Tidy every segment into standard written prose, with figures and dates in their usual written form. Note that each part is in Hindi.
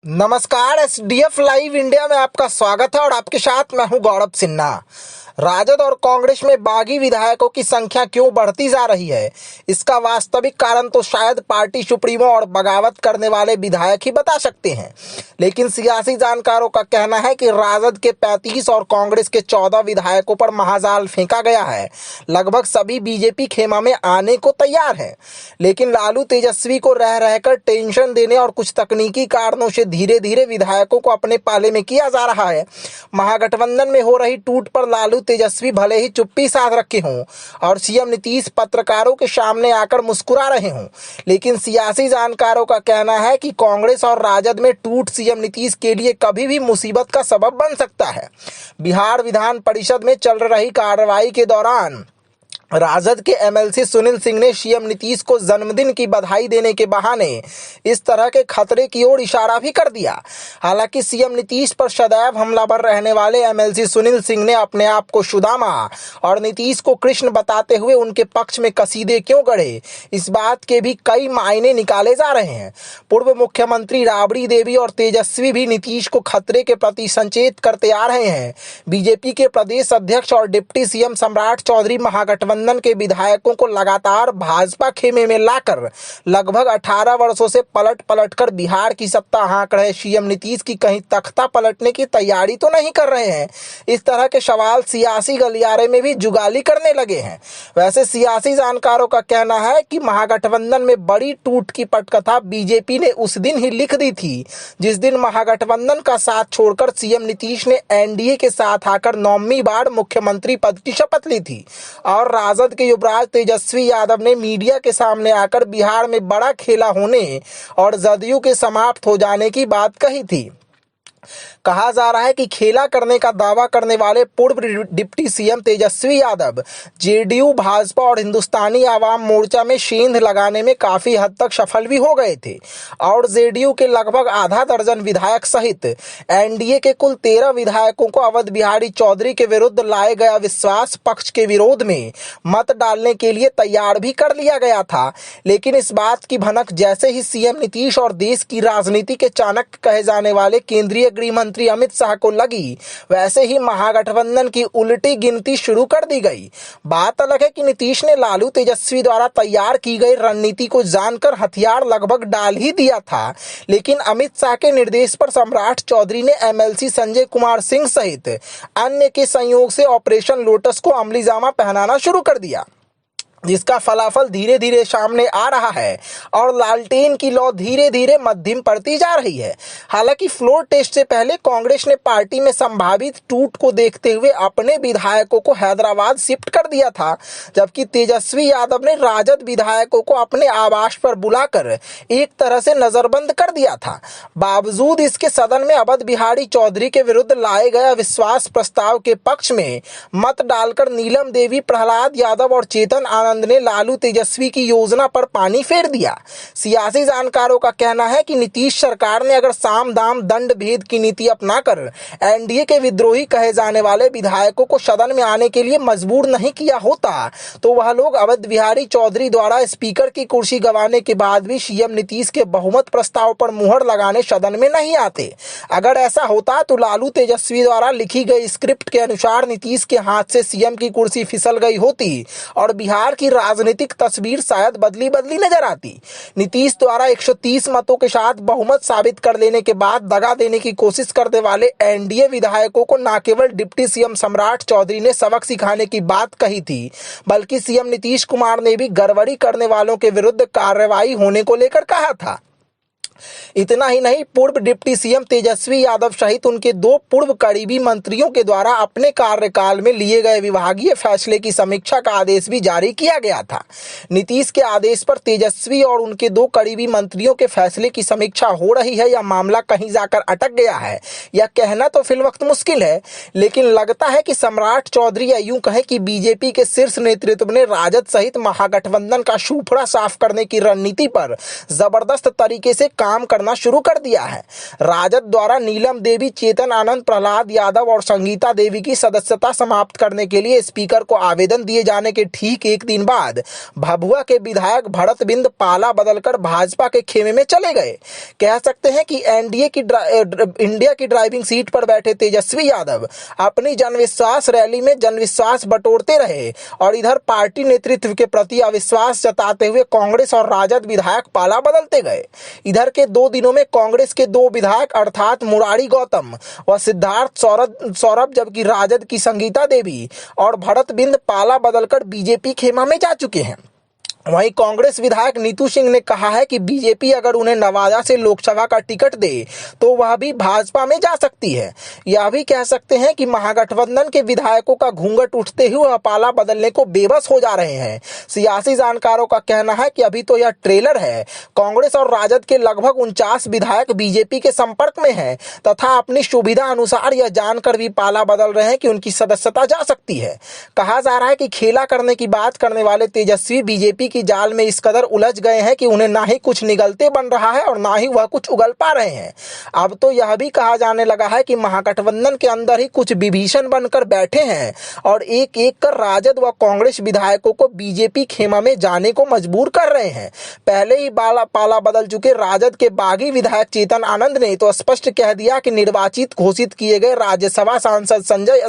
नमस्कार। एसडीएफ लाइव इंडिया में आपका स्वागत है और आपके साथ मैं हूं गौरव सिन्हा। राजद और कांग्रेस में बागी विधायकों की संख्या क्यों बढ़ती जा रही है, इसका वास्तविक कारण तो शायद पार्टी सुप्रीमो और बगावत करने वाले विधायक ही बता सकते हैं। लेकिन सियासी जानकारों का कहना है कि राजद के 35 और कांग्रेस के 14 विधायकों पर महाजाल फेंका गया है। लगभग सभी बीजेपी खेमा में आने को तैयार हैं, लेकिन लालू तेजस्वी को रह रहकर टेंशन देने और कुछ तकनीकी कारणों से धीरे धीरे विधायकों को अपने पाले में किया जा रहा है। महागठबंधन में हो रही टूट पर लालू तेजस्वी भले ही चुप्पी साध रखे हों और सीएम नीतीश पत्रकारों के सामने आकर मुस्कुरा रहे हों, लेकिन सियासी जानकारों का कहना है कि कांग्रेस और राजद में टूट सीएम नीतीश के लिए कभी भी मुसीबत का सबब बन सकता है। बिहार विधान परिषद में चल रही कार्रवाई के दौरान राजद के एमएलसी सुनील सिंह ने सीएम नीतीश को जन्मदिन की बधाई देने के बहाने इस तरह के खतरे की ओर इशारा भी कर दिया। हालांकि सीएम नीतीश पर सदैव हमलावर रहने वाले एमएलसी सुनील सिंह ने अपने आप को सुदामा और नीतीश को कृष्ण बताते हुए उनके पक्ष में कसीदे क्यों गढ़े, इस बात के भी कई मायने निकाले जा रहे हैं। पूर्व मुख्यमंत्री राबड़ी देवी और तेजस्वी भी नीतीश को खतरे के प्रति संचेत करते आ रहे हैं। बीजेपी के प्रदेश अध्यक्ष और डिप्टी सीएम सम्राट चौधरी महागठबंधन के विधायकों को लगातार भाजपा खेमे में लाकर लगभग 18 वर्षों से पलट कर बिहार की सत्ता हाँक रहे सीएम नीतीश की कहीं तख्ता पलटने की तैयारी तो नहीं कर रहे हैं। इस तरह के सवाल सियासी गलियारे में भी जुगाली करने लगे हैं। वैसे सियासी जानकारों का कहना है कि महागठबंधन में बड़ी टूट की पटकथा बीजेपी ने उस दिन ही लिख दी थी जिस दिन महागठबंधन का साथ छोड़कर सीएम नीतीश ने एनडीए के साथ आकर 9वीं बार मुख्यमंत्री पद की शपथ ली थी और राजद के युवराज तेजस्वी यादव ने मीडिया के सामने आकर बिहार में बड़ा खेला होने और जदयू के समाप्त हो जाने की बात कही थी। कहा जा रहा है कि खेला करने का दावा करने वाले पूर्व deputy CM Tejashwi Yadav JDU, Bhajpa और हिंदुस्तानी आवाम मोर्चा में सेंध लगाने में काफी हद तक सफल भी हो गए थे और जेडीयू के लगभग आधा दर्जन विधायक सहित एनडीए के कुल 13 विधायकों को अवध बिहारी चौधरी के विरुद्ध लाए गया विश्वास पक्ष के विरोध में मत डालने के लिए तैयार भी कर लिया गया था। लेकिन इस बात की भनक जैसे ही सीएम नीतीश और देश की राजनीति के चाणक्य कहे जाने वाले केंद्रीय गृह मंत्री अमित शाह को लगी, वैसे ही महागठबंधन की उल्टी गिनती शुरू कर दी गई। बात अलग है कि नीतीश ने लालू तेजस्वी द्वारा तैयार की गई रणनीति को जानकर हथियार लगभग डाल ही दिया था, लेकिन अमित शाह के निर्देश पर सम्राट चौधरी ने एमएलसी संजय कुमार सिंह सहित अन्य के संयोग से ऑपरेशन लोटस को अमलीजामा पहनाना शुरू कर दिया, जिसका फलाफल धीरे धीरे सामने आ रहा है और लालटेन की लौ धीरे धीरे मध्यम पड़ती जा रही है। हालांकि फ्लोर टेस्ट से पहले कांग्रेस ने पार्टी में संभावित टूट को देखते हुए अपने विधायकों को हैदराबाद शिफ्ट कर दिया था, जबकि तेजस्वी यादव ने राजद विधायकों को अपने आवास पर बुलाकर एक तरह से नजरबंद कर दिया था। बावजूद इसके सदन में अवध बिहारी चौधरी के विरुद्ध लाए गए विश्वास प्रस्ताव के पक्ष में मत डालकर नीलम देवी, प्रहलाद यादव और चेतन आनंद ने लालू तेजस्वी की योजना पर पानी फेर दिया। सियासी जानकारों का कहना है कि नीतीश सरकार ने अगर साम दाम दंड भेद की नीति अपनाकर एनडीए के विद्रोही कहे जाने वाले विधायकों को सदन में आने के लिए मजबूर नहीं किया होता, तो वह लोग अवध बिहारी चौधरी द्वारा स्पीकर की कुर्सी गंवाने के बाद भी सीएम नीतीश के बहुमत प्रस्ताव पर मुहर लगाने सदन में नहीं आते। अगर ऐसा होता तो लालू तेजस्वी द्वारा लिखी गई स्क्रिप्ट के अनुसार नीतीश के हाथ से सीएम की कुर्सी फिसल गई होती और बिहार की राजनीतिक तस्वीर शायद बदली नजर आती। नीतीश द्वारा 130 मतों के साथ बहुमत साबित कर लेने के बाद दगा देने की कोशिश करने वाले एनडीए विधायकों को न केवल डिप्टी सीएम सम्राट चौधरी ने सबक सिखाने की बात कही थी, बल्कि सीएम नीतीश कुमार ने भी गड़बड़ी करने वालों के विरुद्ध कार्रवाई होने को लेकर कहा था। इतना ही नहीं, पूर्व डिप्टी सीएम तेजस्वी यादव सहित उनके 2 पूर्व करीबी मंत्रियों के द्वारा अपने कार्यकाल में लिए गए विभागीय फैसले की समीक्षा का आदेश भी जारी किया गया था। नीतीश के आदेश पर तेजस्वी और उनके 2 करीबी मंत्रियों के फैसले की समीक्षा हो रही है या मामला कहीं जाकर अटक गया है, यह कहना तो फिलवक्त मुश्किल है। लेकिन लगता है कि सम्राट चौधरी या यूं कहें कि बीजेपी के शीर्ष नेतृत्व ने राजद सहित महागठबंधन का सूफड़ा साफ करने की रणनीति पर जबरदस्त तरीके से काम करना शुरू कर दिया है। राजद द्वारा नीलम देवी, चेतन आनंद, प्रहलाद यादव और संगीता देवी की सदस्यता समाप्त करने के लिए स्पीकर को आवेदन दिए जाने के ठीक एक दिन बाद भभुआ के विधायक भरत बिंद पाला बदलकर भाजपा के खेमे में चले गए। कह सकते हैं कि इंडिया की ड्राइविंग सीट पर बैठे तेजस्वी यादव अपनी जनविश्वास रैली में जनविश्वास बटोरते रहे और इधर पार्टी नेतृत्व के प्रति अविश्वास जताते हुए कांग्रेस और राजद विधायक पाला बदलते गए। इधर के 2 दिनों में कांग्रेस के 2 विधायक अर्थात मुरारी गौतम व सिद्धार्थ सौरभ, जबकि राजद की संगीता देवी और भरत बिंद पाला बदलकर बीजेपी खेमा में जा चुके हैं। वहीं कांग्रेस विधायक नीतू सिंह ने कहा है कि बीजेपी अगर उन्हें नवादा से लोकसभा का टिकट दे तो वह भी भाजपा में जा सकती है। यह भी कह सकते हैं कि महागठबंधन के विधायकों का घूंघट उठते हुए पाला बदलने को बेबस हो जा रहे हैं। सियासी जानकारों का कहना है कि अभी तो यह ट्रेलर है। कांग्रेस और राजद के लगभग 49 विधायक बीजेपी के संपर्क में हैं तथा अपनी सुविधा अनुसार यह जानकर भी पाला बदल रहे हैं कि उनकी सदस्यता जा सकती है। कहा जा रहा है कि खेला करने की बात करने वाले तेजस्वी बीजेपी जाल में इस कदर उलझ गए हैं कि उन्हें ना ही कुछ निगलते बन रहा है और ना ही वह कुछ उगल पा रहे हैं। अब तो यह भी कहा जाने लगा है कि महागठबंधन के अंदर ही कुछ विभीषण बनकर बैठे हैं और एक एक कर राजद व कांग्रेस विधायकों को बीजेपी खेमा में जाने को मजबूर कर रहे हैं। पहले ही पाला बदल चुके राजद के बागी विधायक चेतन आनंद ने तो स्पष्ट कह दिया कि निर्वाचित घोषित किए गए राज्यसभा सांसद संजय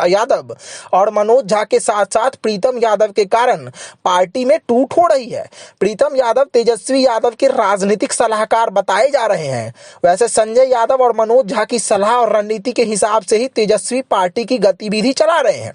यादव और मनोज झा के साथ साथ प्रीतम यादव के कारण पार्टी में टूट हो रही है। प्रीतम यादव तेजस्वी यादव के राजनीतिक सलाहकार बताए जा रहे हैं। वैसे संजय यादव और मनोज झा की सलाह और रणनीति के हिसाब से ही तेजस्वी पार्टी की गतिविधि चला रहे हैं।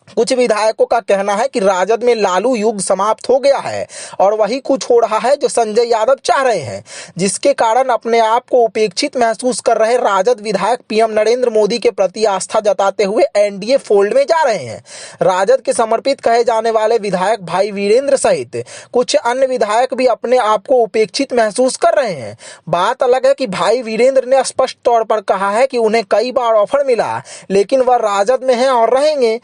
कुछ विधायकों का कहना है कि राजद में लालू युग समाप्त हो गया है और वही कुछ हो रहा है जो संजय यादव चाह रहे हैं, जिसके कारण अपने आप को उपेक्षित महसूस कर रहे राजद विधायक पीएम नरेंद्र मोदी के प्रति आस्था जताते हुए एनडीए फोल्ड में जा रहे हैं। राजद के समर्पित कहे जाने वाले विधायक भाई वीरेंद्र सहित कुछ अन्य विधायक भी अपने आप को उपेक्षित महसूस कर रहे हैं। बात अलग है कि भाई वीरेंद्र ने स्पष्ट तौर पर कहा है कि उन्हें कई बार ऑफर मिला लेकिन वह राजद में हैं और रहेंगे।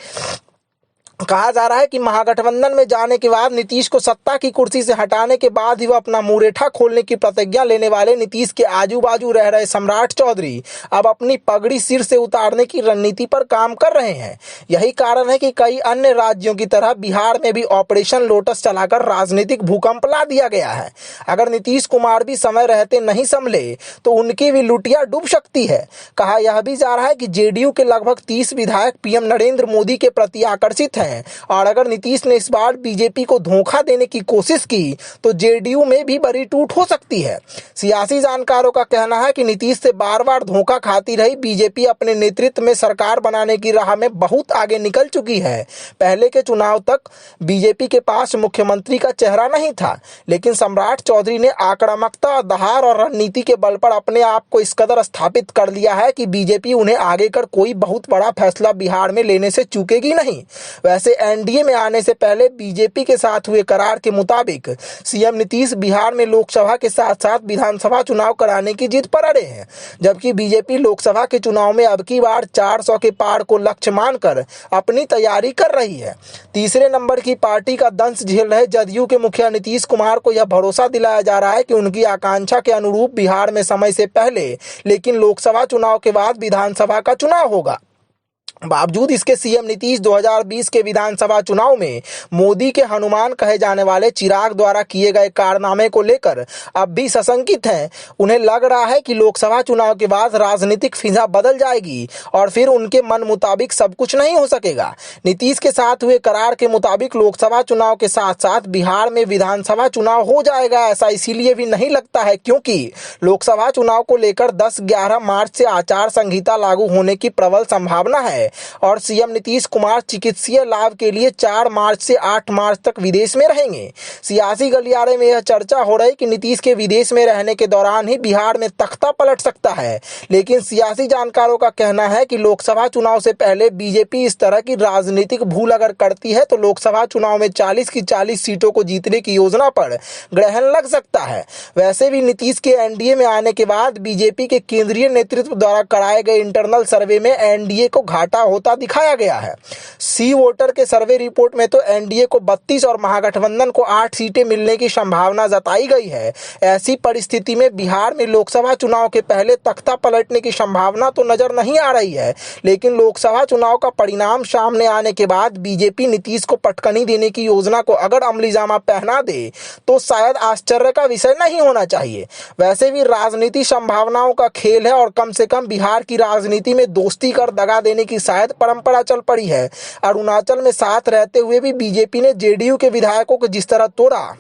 कहा जा रहा है कि महागठबंधन में जाने के बाद नीतीश को सत्ता की कुर्सी से हटाने के बाद ही वह अपना मुरेठा खोलने की प्रतिज्ञा लेने वाले नीतीश के आजू बाजू रह रहे सम्राट चौधरी अब अपनी पगड़ी सिर से उतारने की रणनीति पर काम कर रहे हैं। यही कारण है कि कई अन्य राज्यों की तरह बिहार में भी ऑपरेशन लोटस चलाकर राजनीतिक भूकंप ला दिया गया है। अगर नीतीश कुमार भी समय रहते नहीं संभले तो उनकी भी लुटिया डूब सकती है। कहा यह भी जा रहा है कि जेडीयू के लगभग 30 विधायक पीएम नरेंद्र मोदी के प्रति आकर्षित हैं और अगर नीतीश ने इस बार बीजेपी को धोखा देने की कोशिश की तो जेडीयू में भी बड़ी टूट हो सकती है। सियासी जानकारों का कहना है कि नीतीश से बार बार धोखा खाती रही बीजेपी अपने नेतृत्व में सरकार बनाने की राह में बहुत आगे निकल चुकी है। पहले के चुनाव तक बीजेपी के पास मुख्यमंत्री का चेहरा नहीं था, लेकिन सम्राट चौधरी ने आक्रामकता, दहार और रणनीति के बल पर अपने आप को इस कदर स्थापित कर लिया है कि बीजेपी उन्हें आगे कर कोई बहुत बड़ा फैसला बिहार में लेने से चूकेगी नहीं। वैसे एनडीए में आने से पहले बीजेपी के साथ हुए करार के मुताबिक सीएम नीतीश बिहार में लोकसभा के साथ साथ विधानसभा चुनाव कराने की जिद पर अड़े हैं, जबकि बीजेपी लोकसभा के चुनाव में अब की बार 400 के पार को लक्ष्य मानकर अपनी तैयारी कर रही है। तीसरे नंबर की पार्टी का दंश झेल रहे जदयू के मुखिया नीतीश कुमार को यह भरोसा दिलाया जा रहा है कि उनकी आकांक्षा के अनुरूप बिहार में समय से पहले लेकिन लोकसभा चुनाव के बाद विधानसभा का चुनाव होगा। बावजूद इसके सीएम नीतीश 2020 के विधानसभा चुनाव में मोदी के हनुमान कहे जाने वाले चिराग द्वारा किए गए कारनामे को लेकर अब भी सशंकित हैं। उन्हें लग रहा है कि लोकसभा चुनाव के बाद राजनीतिक फिजा बदल जाएगी और फिर उनके मन मुताबिक सब कुछ नहीं हो सकेगा। नीतीश के साथ हुए करार के मुताबिक लोकसभा चुनाव के साथ साथ बिहार में विधानसभा चुनाव हो जाएगा। ऐसा इसीलिए भी नहीं लगता है क्योंकि लोकसभा चुनाव को लेकर 10-11 मार्च से आचार संहिता लागू होने की प्रबल संभावना है और सीएम नीतीश कुमार चिकित्सीय लाभ के लिए 4 मार्च से 8 मार्च तक विदेश में रहेंगे। सियासी गलियारे में यह चर्चा हो रही कि नीतीश के विदेश में रहने के दौरान ही बिहार में तख्ता पलट सकता है, लेकिन सियासी जानकारों का कहना है कि लोकसभा चुनाव से पहले बीजेपी इस तरह की राजनीतिक भूल अगर करती है तो लोकसभा चुनाव में 40 की 40 सीटों को जीतने की योजना पर ग्रहण लग सकता है। वैसे भी नीतीश के एनडीए में आने के बाद बीजेपी के केंद्रीय नेतृत्व द्वारा कराए गए इंटरनल सर्वे में एनडीए को घाटा होता दिखाया गया है। सी वोटर के सर्वे रिपोर्ट में तो एनडीए को 32 और महागठबंधन को 8 सीटें मिलने की संभावना जताई गई है। ऐसी परिस्थिति में बिहार में लोकसभा चुनाव के पहले तख्ता पलटने की संभावना तो नजर नहीं आ रही है, लेकिन लोकसभा चुनाव का परिणाम सामने आने के बाद बीजेपी नीतीश को पटकनी देने की योजना को अगर अमलीजामा पहना दे तो शायद आश्चर्य का विषय नहीं होना चाहिए। वैसे भी राजनीति संभावनाओं का खेल है और कम से कम बिहार की राजनीति में दोस्ती कर दगा देने की शायद परंपरा चल पड़ी है। अरुणाचल में साथ रहते हुए भी बीजेपी ने जेडीयू के विधायकों को जिस तरह तोड़ा,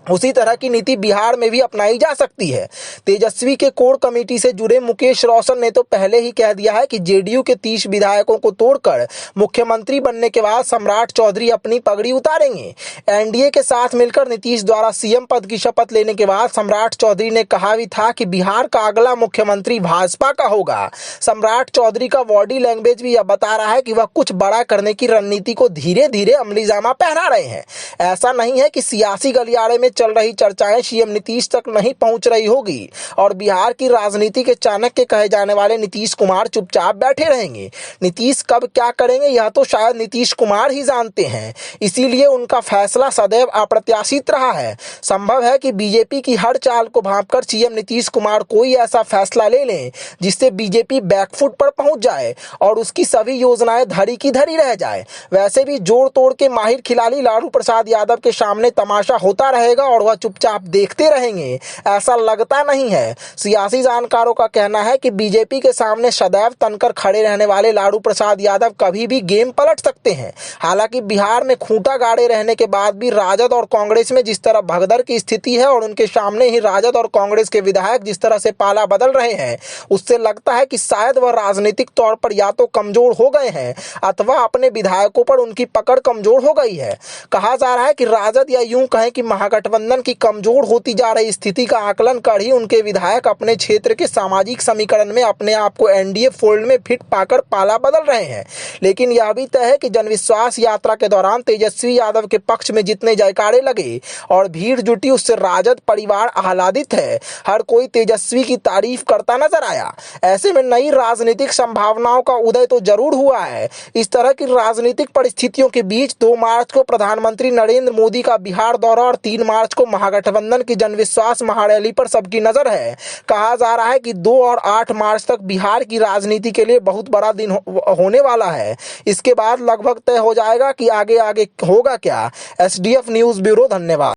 उसी तरह की नीति बिहार में भी अपनाई जा सकती है। तेजस्वी के कोर कमेटी से जुड़े मुकेश रोशन ने तो पहले ही कह दिया है कि जेडीयू के 30 विधायकों को तोड़कर मुख्यमंत्री बनने के बाद सम्राट चौधरी अपनी पगड़ी उतारेंगे। एनडीए के साथ मिलकर नीतीश द्वारा सीएम पद की शपथ लेने के बाद सम्राट चौधरी ने कहा भी था कि बिहार का अगला मुख्यमंत्री भाजपा का होगा। सम्राट चौधरी का बॉडी लैंग्वेज भी यह बता रहा है कि वह कुछ बड़ा करने की रणनीति को धीरे धीरे अमलीजामा पहना रहे हैं। ऐसा नहीं है कि सियासी गलियारे में चल रही चर्चाएं सीएम नीतीश तक नहीं पहुंच रही होगी और बिहार की राजनीति के चाणक्य कहे जाने वाले नीतीश कुमार चुपचाप बैठे रहेंगे। नीतीश कब क्या करेंगे यह तो शायद नीतीश कुमार ही जानते हैं, इसीलिए उनका फैसला सदैव अप्रत्याशित रहा है। संभव है कि बीजेपी की हर चाल को भांपकर सीएम नीतीश कुमार कोई ऐसा फैसला ले लें जिससे बीजेपी बैकफुट पर पहुंच जाए और उसकी सभी योजनाएं धरी की धरी रह जाए। वैसे भी जोड़ तोड़ के माहिर खिलाड़ी लालू प्रसाद यादव के सामने तमाशा होता रहेगा और वह चुपचाप देखते रहेंगे, ऐसा लगता नहीं है। सियासी जानकारों का कहना है कि बीजेपी के सामने सदैव तनकर खड़े रहने वाले लालू प्रसाद यादव कभी भी गेम पलट सकते हैं। हालांकि बिहार में खूंटा गाड़े रहने के बाद भी राजद और कांग्रेस में जिस तरह भगदड़ की स्थिति है और उनके सामने ही राजद और कांग्रेस के विधायक जिस तरह से पाला बदल रहे हैं, उससे लगता है कि शायद वह राजनीतिक तौर पर या तो कमजोर हो गए हैं अथवा अपने विधायकों पर उनकी पकड़ कमजोर हो गई है। कहा जा रहा है कि राजद या यूं कहें कि महागठबंधन की कमजोर होती जा रही स्थिति का आकलन कर ही उनके विधायक अपने क्षेत्र के सामाजिक समीकरण में अपने आप को एनडीए फोल्ड में फिट पाकर पाला बदल रहे हैं। लेकिन यह भी तय है कि जनविश्वास यात्रा के दौरान तेजस्वी यादव के पक्ष में जितने जयकारे लगे और भीड़ जुटी उससे राजद परिवार आह्लादित है। हर कोई तेजस्वी की तारीफ करता नजर आया। ऐसे में नई राजनीतिक संभावनाओं का उदय तो जरूर हुआ है। इस तरह की राजनीतिक परिस्थितियों के बीच 2 मार्च को प्रधानमंत्री नरेंद्र मोदी का बिहार दौरा और 3 मार्च को महागठबंधन की जनविश्वास महारैली पर सबकी नजर है। कहा जा रहा है कि 2 और 8 मार्च तक बिहार की राजनीति के लिए बहुत बड़ा दिन होने वाला है। इसके बाद लगभग तय हो जाएगा कि आगे आगे होगा क्या। एसडीएफ न्यूज ब्यूरो, धन्यवाद।